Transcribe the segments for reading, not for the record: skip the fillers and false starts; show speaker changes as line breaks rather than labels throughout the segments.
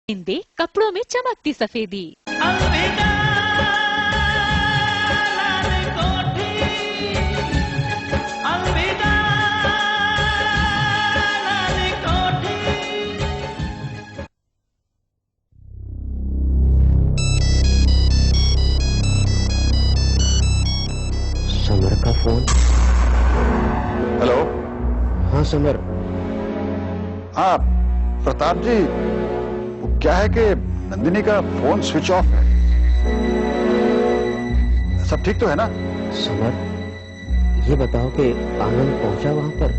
दे कपड़ों में चमकती सफेदी।
समर का फोन।
हेलो।
हाँ समर।
हाँ प्रताप जी, वो क्या है कि नंदिनी का फोन स्विच ऑफ है। सब ठीक तो है ना?
समर, ये बताओ कि आनंद पहुंचा वहां पर?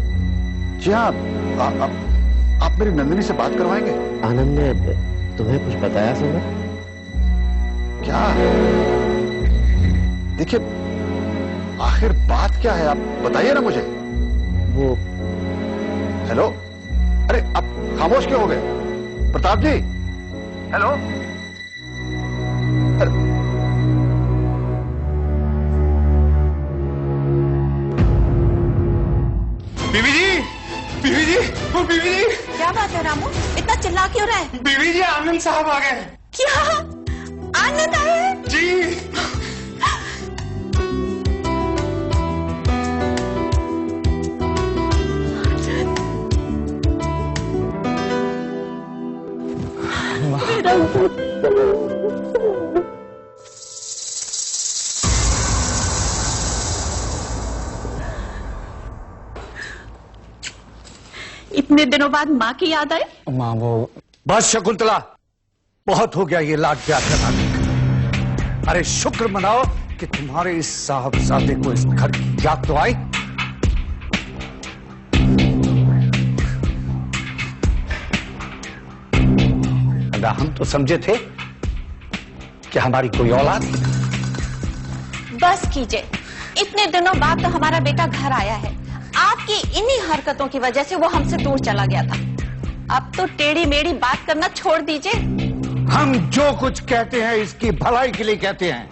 जी हाँ, आप मेरी नंदिनी से बात करवाएंगे?
आनंद ने तुम्हें कुछ बताया समर?
क्या? देखिए, आखिर बात क्या है, आप बताइए ना मुझे।
वो
हेलो, अरे आप खामोश क्यों हो गए? प्रताप जी, हेलो।
बीवी जी, बीवी जी, ओ बीवी जी।
क्या बात है रामू, इतना चिल्ला क्यों रहा है?
बीवी जी, आनंद साहब आ गए।
क्या? आनंद आए?
जी।
इतने दिनों बाद माँ की याद आई?
माँ वो
बस शकुंतला, बहुत हो गया ये लाड प्यार करना। अरे शुक्र मनाओ कि तुम्हारे इस साहबजादे को इस घर की याद तो आई। हम तो समझे थे कि हमारी कोई औलाद।
बस कीजिए, इतने दिनों बाद तो हमारा बेटा घर आया है। आपकी इन्हीं हरकतों की वजह से वो हमसे दूर चला गया था। अब तो टेढ़ी मेढ़ी बात करना छोड़ दीजिए।
हम जो कुछ कहते हैं इसकी भलाई के लिए कहते हैं।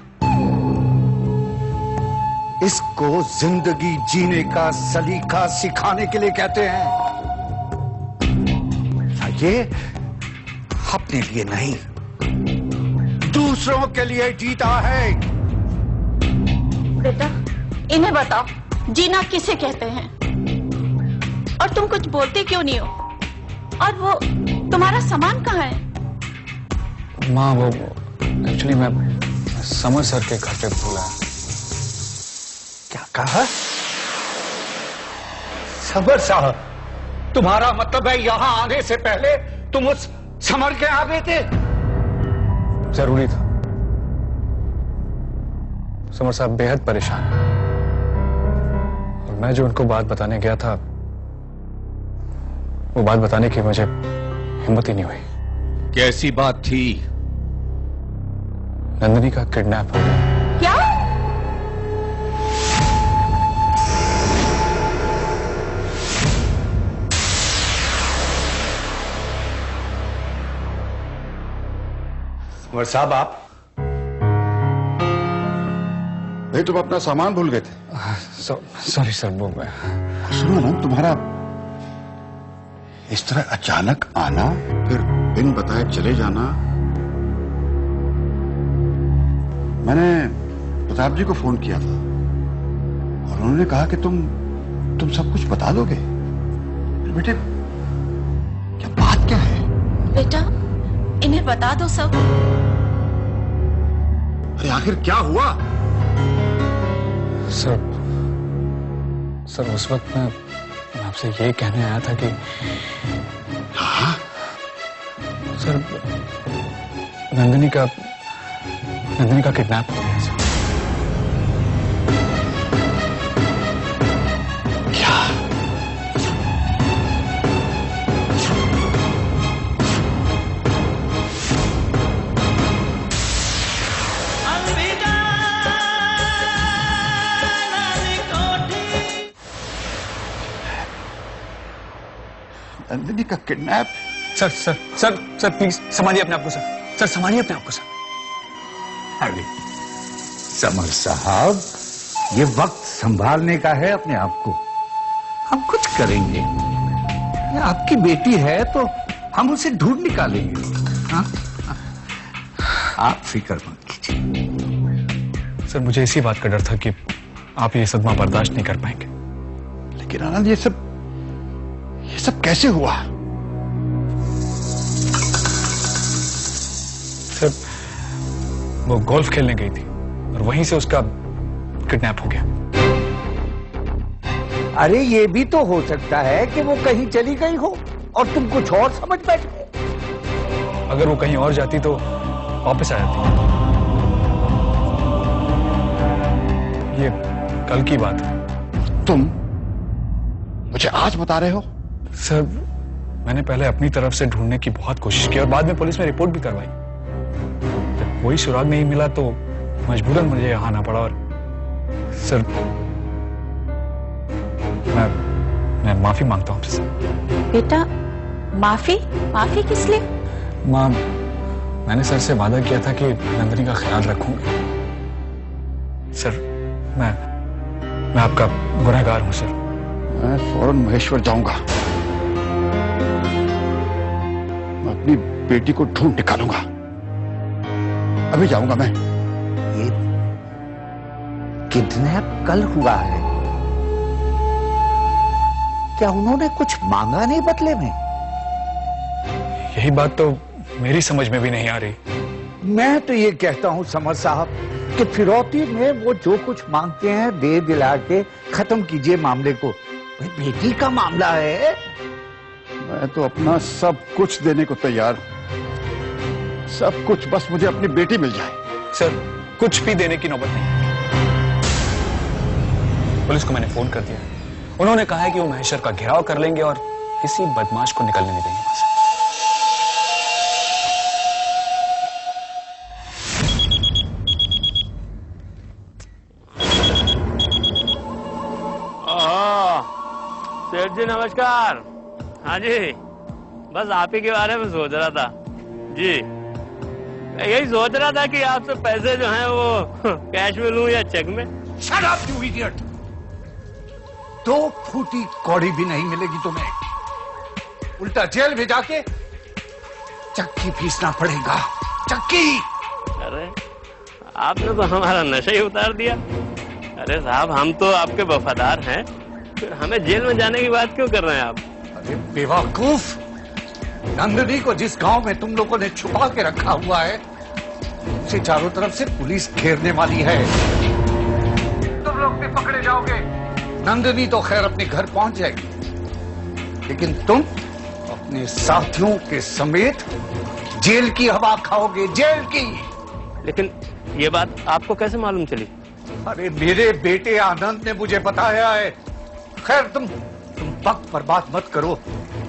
इसको जिंदगी जीने का सलीका सिखाने के लिए कहते हैं। ये अपने लिए नहीं, दूसरों के लिए जीता है।
बेटा, इन्हें बताओ जीना किसे कहते हैं? और तुम कुछ बोलते क्यों नहीं हो? और वो तुम्हारा सामान कहाँ है?
माँ वो एक्चुअली मैं समर सर के घर पे भूला।
क्या कहा? समर साहब, तुम्हारा मतलब है यहां आने से पहले तुम उस समर के आ गए थे?
जरूरी था। समर साहब बेहद परेशान है और मैं जो उनको बात बताने गया था, वो बात बताने की मुझे हिम्मत ही नहीं हुई।
कैसी बात थी?
नंदिनी का किडनैप हो गया।
क्या?
समर साहब, आप
भाई तुम अपना सामान भूल गए थे?
सॉरी सर, वो मैं।
सुनो ना, तुम्हारा इस तरह अचानक आना, फिर बिन बताए चले जाना। मैंने प्रताप जी को फोन किया था और उन्होंने कहा कि तुम सब कुछ बता दोगे। बेटे, क्या बात क्या है?
बेटा, इन्हें बता दो सब।
अरे आखिर क्या हुआ?
सर उस वक्त मैं आपसे ये कहने आया था कि
हाँ?
सर नंदिनी का किडनैप हो गया सर।
क्या? नंदिनी का किडनैप?
सर प्लीज संभालिए अपने आप को सर संभालिए अपने आप को सर।
अरे समर साहब, ये वक्त संभालने का है अपने आप को। हम कुछ करेंगे। आपकी बेटी है तो हम उसे ढूंढ निकालेंगे। हाँ? आप फिक्र मत कीजिए।
सर मुझे इसी बात का डर था कि आप ये सदमा बर्दाश्त नहीं कर पाएंगे।
लेकिन आनंद ये सब कैसे हुआ?
सर वो गोल्फ खेलने गई थी और वहीं से उसका किडनैप हो गया।
अरे ये भी तो हो सकता है कि वो कहीं चली गई हो और तुम कुछ और समझ बैठे।
अगर वो कहीं और जाती तो वापस आ जाती। ये कल की बात है।
तुम मुझे आज बता रहे हो?
सर मैंने पहले अपनी तरफ से ढूंढने की बहुत कोशिश की और बाद में पुलिस में रिपोर्ट भी करवाई। जब कोई सुराग नहीं मिला तो मजबूरन मुझे यहाँ आना पड़ा। और सर मैं माफी मांगता हूँ आपसे।
बेटा माफी? माफी किस लिए?
माँ मैंने सर से वादा किया था कि नंदिनी का ख्याल रखूंगा। सर मैं आपका गुनहगार हूं सर।
मैं फौरन महेश्वर जाऊंगा। मैं अपनी बेटी को ढूंढ निकालूंगा। अभी जाऊंगा मैं।
ये किडनैप कल हुआ है। क्या उन्होंने कुछ मांगा नहीं बदले में?
यही बात तो मेरी समझ में भी नहीं आ रही।
मैं तो ये कहता हूं समर साहब कि फिरौती में वो जो कुछ मांगते हैं दे दिला के खत्म कीजिए मामले को। भाई बेटी का मामला है।
मैं तो अपना सब कुछ देने को तैयार हूं। सब कुछ, बस मुझे अपनी बेटी मिल जाए।
सर कुछ भी देने की नौबत नहीं। पुलिस को मैंने फोन कर दिया। उन्होंने कहा है कि वो महेश्वर का घेराव कर लेंगे और किसी बदमाश को निकलने नहीं देंगे वहां से।
सेठ जी नमस्कार। हाँ जी, बस आप ही के बारे में सोच रहा था जी। मैं यही सोच रहा था कि आपसे पैसे जो हैं वो कैश में लूं या चेक में।
Shut up you idiot. 2 फूटी कौड़ी भी नहीं मिलेगी तुम्हें। उल्टा जेल में जाके चक्की पीसना पड़ेगा। चक्की।
अरे आपने तो हमारा नशा ही उतार दिया। अरे साहब हम तो आपके वफादार हैं, फिर हमें जेल में जाने की बात क्यों कर रहे हैं आप?
अरे बेवकूफ, नंदिनी को जिस गांव में तुम लोगों ने छुपा के रखा हुआ है उसे चारों तरफ से पुलिस घेरने वाली है। तुम लोग भी पकड़े जाओगे। नंदिनी तो खैर अपने घर पहुंच जाएगी, लेकिन तुम अपने साथियों के समेत जेल की हवा खाओगे। जेल की।
लेकिन ये बात आपको कैसे मालूम चली?
अरे मेरे बेटे आनंद ने मुझे बताया है। खैर तुम वक्त बर्बाद मत करो।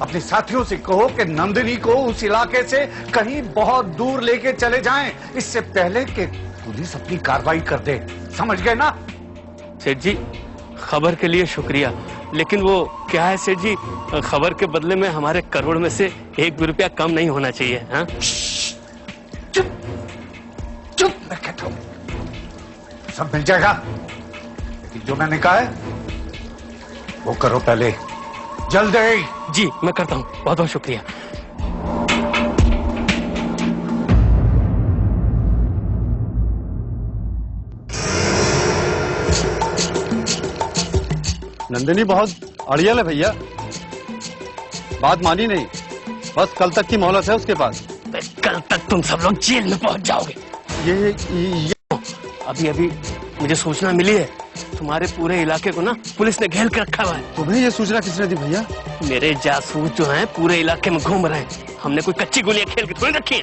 अपने साथियों से कहो कि नंदिनी को उस इलाके से कहीं बहुत दूर लेके चले जाएं, इससे पहले कि पुलिस अपनी कार्रवाई कर दे। समझ गए ना?
सेठ जी खबर के लिए शुक्रिया, लेकिन वो क्या है सेठ जी, खबर के बदले में हमारे करोड़ में से 1 भी रुपया कम नहीं होना चाहिए। हाँ?
चुप चुप, मैं कहता हूं सब मिल जाएगा, लेकिन जो मैंने कहा है वो करो पहले, जल्दी।
जी मैं करता हूँ, बहुत बहुत शुक्रिया।
नंदिनी बहुत अड़ियल है भैया, बात मानी नहीं। बस कल तक की मोहलत है उसके पास।
कल तक तुम सब लोग जेल में पहुंच जाओगे।
ये
अभी अभी मुझे सूचना मिली है, तुम्हारे पूरे इलाके को ना पुलिस ने घेर के रखा हुआ है।
तुम्हें ये सूचना किसने दी भैया?
मेरे जासूस जो हैं पूरे इलाके में घूम रहे हैं। हमने कोई कच्ची गोलियां खेल के थोड़ी रखी है।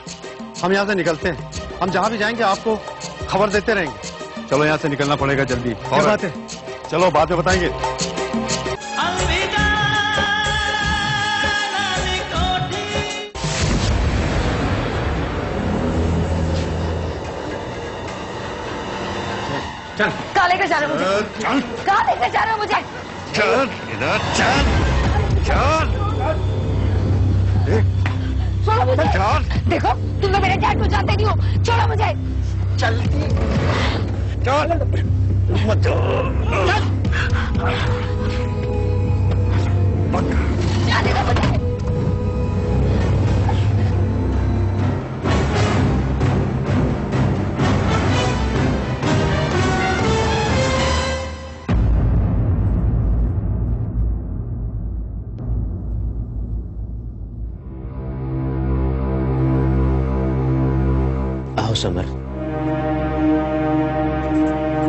हम यहाँ से निकलते हैं, हम जहाँ भी जाएंगे आपको खबर देते रहेंगे। चलो यहाँ से निकलना पड़ेगा जल्दी।
और बात है,
चलो बाद में बताएंगे।
चल।
कहाँ लेकर जा रहे हो मुझे? कहाँ लेकर जा रहे हो मुझे?
चल इधर, चल चल
छोड़ो मुझे।
चल।
देखो तुम लोग मेरे डैड को जानते नहीं हो, छोड़ो मुझे।
चल
चल मत
जाने दो मुझे।
आओ समर,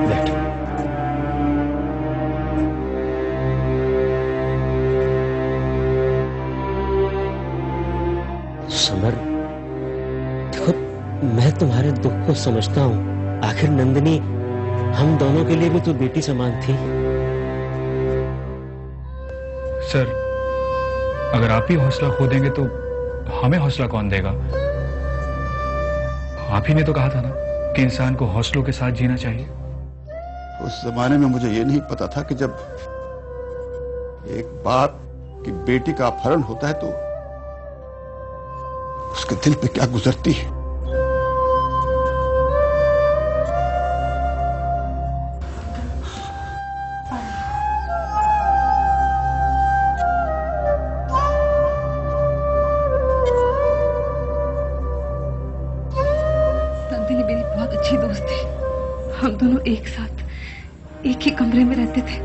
बैठो। समर, देखो मैं तुम्हारे दुख को समझता हूं। आखिर नंदिनी हम दोनों के लिए भी तो बेटी समान थी।
सर, अगर आप ही हौसला खो देंगे तो हमें हौसला कौन देगा? आप ही ने तो कहा था ना कि इंसान को हौसलों के साथ जीना चाहिए।
उस जमाने में मुझे ये नहीं पता था कि जब एक बाप की बेटी का अपहरण होता है तो उसके दिल पे क्या गुजरती है।
नंदिनी मेरी बहुत अच्छी दोस्त थी। हम दोनों एक साथ एक ही कमरे में रहते थे।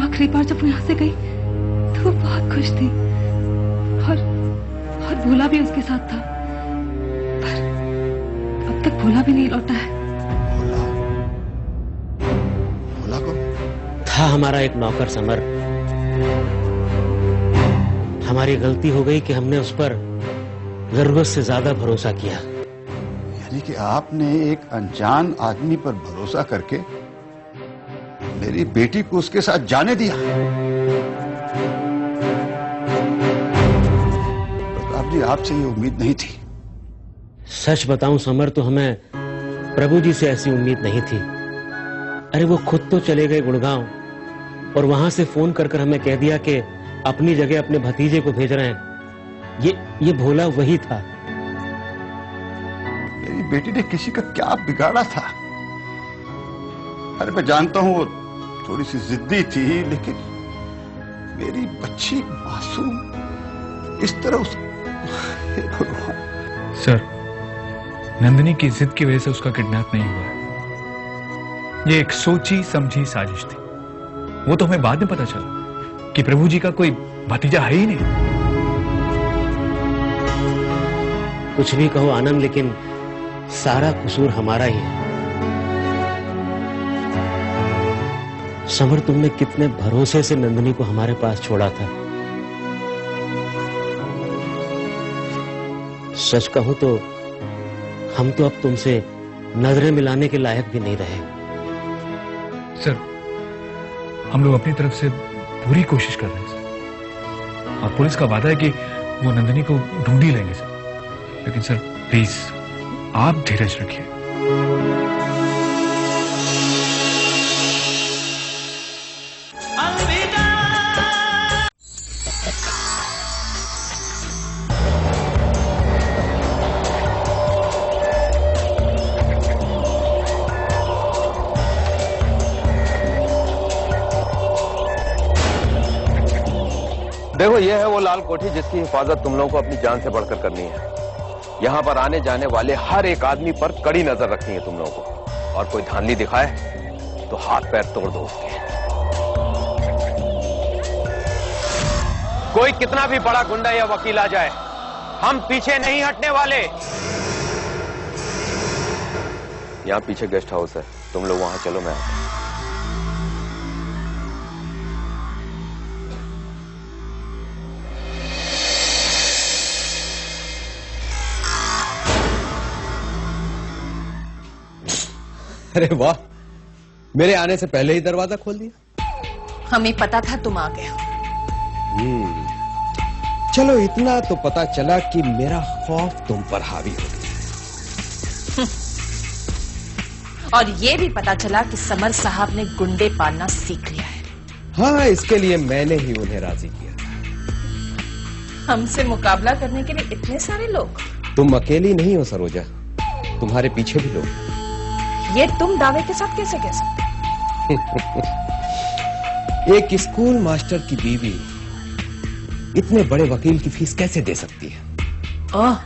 आखिरी बार जब वो यहाँ से गई तो वो बहुत खुश थी और भोला भी उसके साथ था, पर अब तक भोला भी नहीं लौटा है।
भोला को
था हमारा एक नौकर समर। हमारी गलती हो गई कि हमने उस पर जरूरत से ज्यादा भरोसा किया।
यानी कि आपने एक अनजान आदमी पर भरोसा करके मेरी बेटी को उसके साथ जाने दिया। प्रताप जी, आपसे ये उम्मीद नहीं थी।
सच बताऊं समर, तो हमें प्रभु जी से ऐसी उम्मीद नहीं थी। अरे वो खुद तो चले गए गुड़गांव और वहां से फोन कर कर हमें कह दिया कि अपनी जगह अपने भतीजे को भेज रहे हैं। ये भोला वही था।
मेरी बेटी ने किसी का क्या बिगाड़ा था? अरे मैं जानता हूं वो थोड़ी सी जिद्दी थी, लेकिन मेरी बच्ची मासूम इस तरह उस भगवान।
सर, नंदिनी की जिद की वजह से उसका किडनैप नहीं हुआ है। ये एक सोची समझी साजिश थी। वो तो हमें बाद में पता चला कि प्रभु जी का कोई भतीजा है ही नहीं।
कुछ भी कहो आनंद, लेकिन सारा कसूर हमारा ही है। समर, तुमने कितने भरोसे से नंदिनी को हमारे पास छोड़ा था। सच कहूं तो हम तो अब तुमसे नजरें मिलाने के लायक भी नहीं रहे।
सर, हम लोग अपनी तरफ से पूरी कोशिश कर रहे हैं सर, और पुलिस का वादा है कि वो नंदिनी को ढूंढ ही लेंगे सर। लेकिन सर प्लीज आप धीरज रखिए।
देखो, ये है वो लाल कोठी जिसकी हिफाजत तुम लोगों को अपनी जान से बढ़कर करनी है। यहां पर आने जाने वाले हर एक आदमी पर कड़ी नजर रखनी है तुम लोगों को, और कोई धांधली दिखाए तो हाथ पैर तोड़ दो उसके। कोई कितना भी बड़ा गुंडा या वकील आ जाए, हम पीछे नहीं हटने वाले। यहां पीछे गेस्ट हाउस है, तुम लोग वहां चलो, मैं आता हूं।
अरे वाह, मेरे आने से पहले ही दरवाजा खोल दिया।
हमें पता था तुम आ गए हो।
चलो, इतना तो पता चला कि मेरा खौफ तुम पर हावी हो गया।
और ये भी पता चला कि समर साहब ने गुंडे पालना सीख लिया है।
हाँ, इसके लिए मैंने ही उन्हें राजी किया।
हमसे मुकाबला करने के लिए इतने सारे लोग?
तुम अकेली नहीं हो सरोजा, तुम्हारे पीछे भी लोग।
ये तुम दावे के साथ कैसे कह सकते?
एक स्कूल मास्टर की बीवी इतने बड़े वकील की फीस कैसे दे सकती है?
ओह,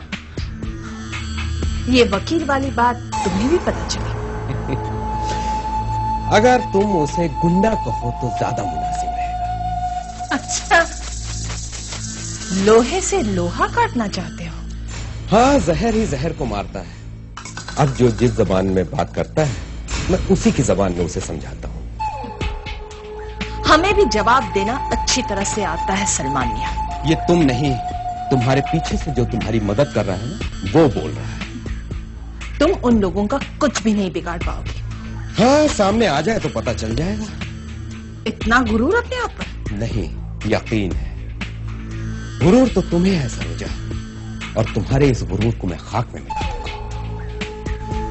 ये वकील वाली बात तुम्हें भी पता चली?
अगर तुम उसे गुंडा कहो तो ज्यादा मुनासिब रहेगा।
अच्छा, लोहे से लोहा काटना चाहते हो?
हाँ, जहर ही जहर को मारता है। अब जो जिस जबान में बात करता है मैं उसी की जबान में उसे समझाता हूँ।
हमें भी जवाब देना अच्छी तरह से आता है सलमान मियां।
ये तुम नहीं, तुम्हारे पीछे से जो तुम्हारी मदद कर रहा है ना, वो बोल रहा है।
तुम उन लोगों का कुछ भी नहीं बिगाड़ पाओगे।
हाँ, सामने आ जाए तो पता चल जाएगा।
इतना गुरूर अपने आप पर?
नहीं, यकीन है। गुरूर तो तुम्हें है सरोजा, और तुम्हारे इस गुरूर को मैं खाक में मिला दूंगा।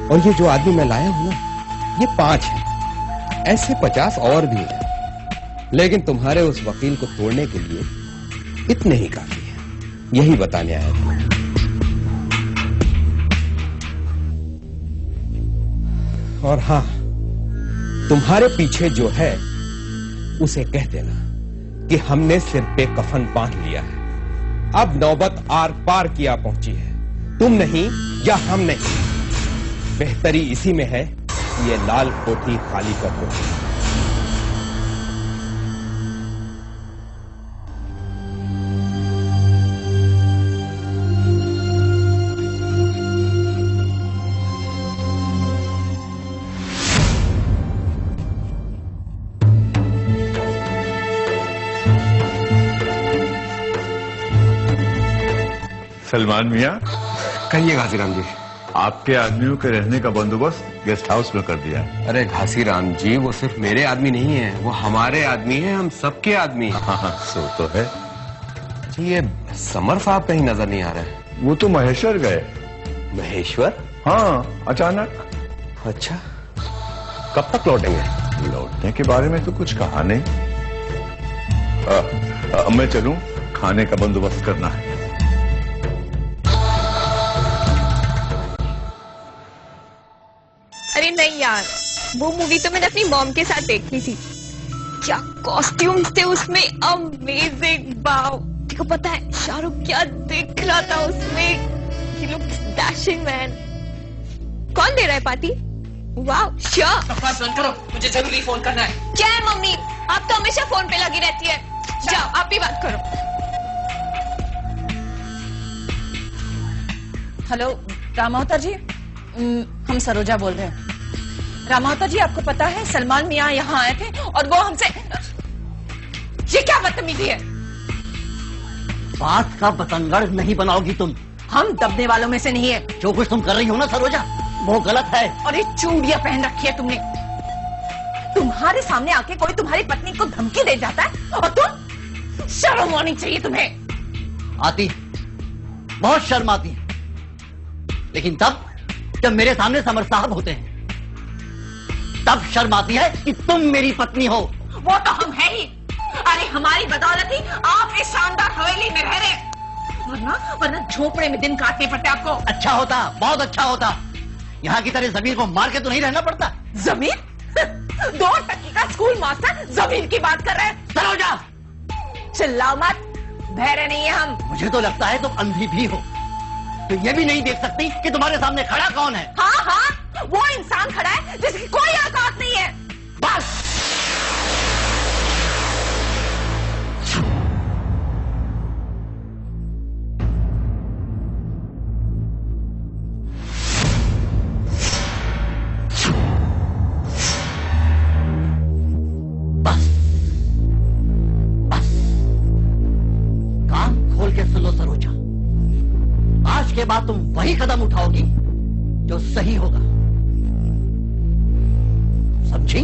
और ये जो आदमी मैं लाया हूं ना, ये 5 है। ऐसे 50 और भी हैं, लेकिन तुम्हारे उस वकील को तोड़ने के लिए इतने ही काफी है। यही बताने आया था। और हाँ, तुम्हारे पीछे जो है उसे कह देना कि हमने सिर पे कफन बांध लिया है। अब नौबत आर पार किया पहुंची है। तुम नहीं या हम नहीं, बेहतरी इसी में है कि ये लाल कोठी खाली कर दो।
सलमान मियां,
कहिए घासीराम जी।
आपके आदमियों के रहने का बंदोबस्त गेस्ट हाउस में कर दिया।
अरे घासीराम जी, वो सिर्फ मेरे आदमी नहीं है, वो हमारे आदमी हैं, हम सबके आदमी हैं।
हाँ, सो तो है।
ये समर साहब कहीं नजर नहीं आ रहे।
वो तो महेश्वर गए।
महेश्वर?
हाँ, अचानक।
अच्छा, कब तक लौटेंगे?
लौटने के बारे में तो कुछ कहा नहीं। मैं चलूं, खाने का बंदोबस्त करना है।
अरे नहीं यार, वो मूवी तो मैंने अपनी मॉम के साथ देखी थी। क्या कॉस्ट्यूम्स थे उसमें, अमेजिंग। वाओ, देखो पता है शाहरुख क्या दिख रहा था उसमें। He looks dashing man. कौन दे रहा है पार्टी? Wow, sure.
बकवास बंद करो, मुझे जरूरी फोन करना है।
क्या है मम्मी, आप तो हमेशा फोन पे लगी रहती है। जाओ आप ही बात करो।
हेलो रामावता जी, हम सरोजा बोल रहे हैं। रामावता जी, आपको पता है सलमान मियां यहाँ आए थे और वो हमसे, ये क्या बदतमीजी है?
बात का बतंगड़ नहीं बनाओगी तुम।
हम दबने वालों में से नहीं है।
जो कुछ तुम कर रही हो ना सरोजा, वो गलत है।
और ये चूड़ियां पहन रखी है तुमने। तुम्हारे सामने आके कोई तुम्हारी पत्नी को धमकी दे जाता है और तुम, शर्म आनी चाहिए तुम्हें।
आती, बहुत शर्म आती है, लेकिन तब जब मेरे सामने समर साहब होते हैं, तब शर्म आती है कि तुम मेरी पत्नी हो।
वो तो हम है ही। अरे हमारी बदौलत ही आप इस शानदार हवेली में रह रहे, वरना झोपड़े में दिन काटने पड़ते आपको।
अच्छा होता, बहुत अच्छा होता। यहाँ की तरह जमीन को मार के तो नहीं रहना पड़ता।
जमीन? 2 टक्की का स्कूल मास्टर जमीन की बात कर रहे हैं।
सरोजा,
चिल्लाओ मत, बहरे नहीं है हम।
मुझे तो लगता है तुम अंधी भी हो, तो ये भी नहीं देख सकती कि तुम्हारे सामने खड़ा कौन है।
हाँ हाँ, वो इंसान खड़ा है जिसकी कोई औकात नहीं है।
बस। बस बस, कान खोल के सुनो सरोजा, आज के बाद तुम वही कदम उठाओगी जो सही होगा, समझी?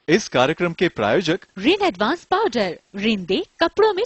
इस कार्यक्रम के प्रायोजक
रिन एडवांस पाउडर, रिन दे कपड़ों में